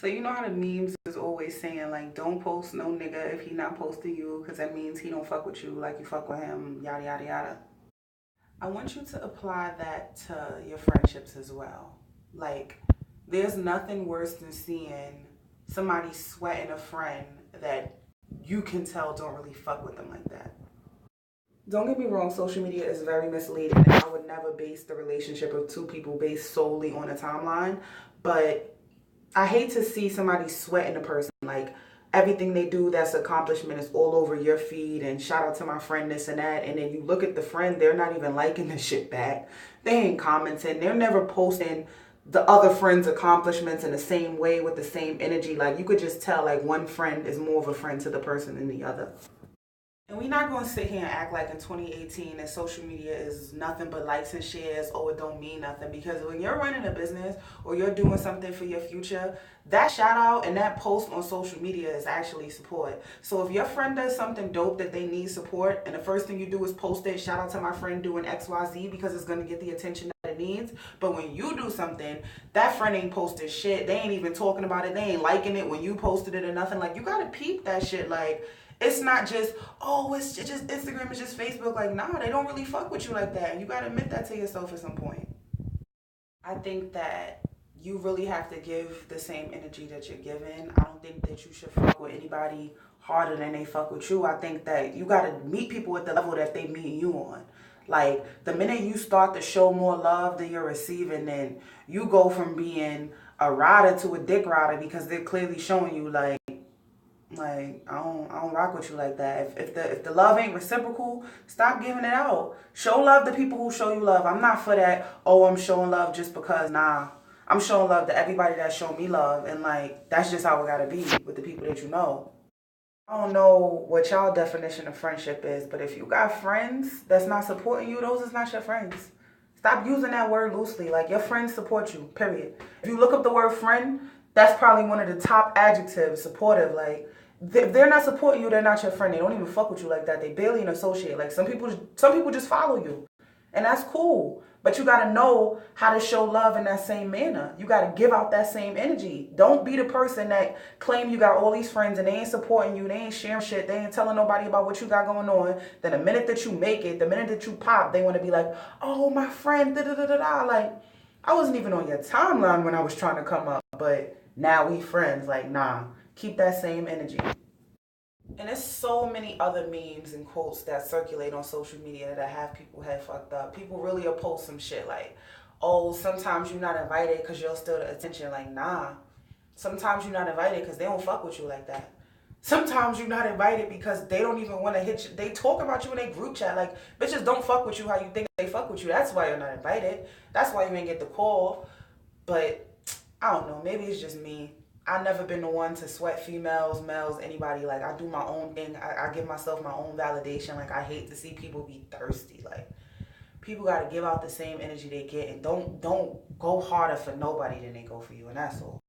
So you know how the memes is always saying like, don't post no nigga if he not posting you, because that means he don't fuck with you like you fuck with him, yada yada yada. I want you to apply that to your friendships as well. Like, there's nothing worse than seeing somebody sweating a friend that you can tell don't really fuck with them like that. Don't get me wrong, social media is very misleading, and I would never base the relationship of two people based solely on a timeline. But I hate to see somebody sweating a person. Like, everything they do that's accomplishment is all over your feed, and shout out to my friend this and that. And then you look at the friend, they're not even liking the shit back. They ain't commenting. They're never posting the other friend's accomplishments in the same way with the same energy. Like, you could just tell like one friend is more of a friend to the person than the other. And we're not going to sit here and act like in 2018 that social media is nothing but likes and shares, or it don't mean nothing. Because when you're running a business or you're doing something for your future, that shout out and that post on social media is actually support. So if your friend does something dope that they need support, and the first thing you do is post it, shout out to my friend doing XYZ, because it's going to get the attention that it needs. But when you do something, that friend ain't posted shit. They ain't even talking about it. They ain't liking it when you posted it or nothing. Like, you got to peep that shit. Like, it's not just, oh, it's just Instagram, it's just Facebook. Like, nah, they don't really fuck with you like that. And you gotta admit that to yourself at some point. I think that you really have to give the same energy that you're giving. I don't think that you should fuck with anybody harder than they fuck with you. I think that you gotta meet people at the level that they meet you on. Like, the minute you start to show more love than you're receiving, then you go from being a rider to a dick rider, because they're clearly showing you like, I don't rock with you like that. If the love ain't reciprocal, stop giving it out. Show love to people who show you love. I'm not for that, oh, I'm showing love just because. Nah. I'm showing love to everybody that show me love, and like, that's just how it gotta be with the people that you know. I don't know what y'all definition of friendship is, but if you got friends that's not supporting you, those is not your friends. Stop using that word loosely. Like, your friends support you, period. If you look up the word friend, that's probably one of the top adjectives, supportive. Like, if they're not supporting you, they're not your friend. They don't even fuck with you like that. They barely an associate. Like, some people just follow you, and that's cool. But you gotta know how to show love in that same manner. You gotta give out that same energy. Don't be the person that claim you got all these friends and they ain't supporting you, they ain't sharing shit, they ain't telling nobody about what you got going on. Then the minute that you make it, the minute that you pop, they want to be like, oh, my friend, da da da da da. Like, I wasn't even on your timeline when I was trying to come up, but now we friends. Like, nah, keep that same energy. And there's so many other memes and quotes that circulate on social media that have people head fucked up. People really will post some shit like, oh, sometimes you're not invited because you're still the attention. Like, nah. Sometimes you're not invited because they don't fuck with you like that. Sometimes you're not invited because they don't even want to hit you. They talk about you in a group chat. Like, bitches don't fuck with you how you think they fuck with you. That's why you're not invited. That's why you ain't get the call. But I don't know. Maybe it's just me. I've never been the one to sweat females, males, anybody. Like, I do my own thing. I give myself my own validation. Like, I hate to see people be thirsty. Like, people got to give out the same energy they get, and don't go harder for nobody than they go for you, and that's all.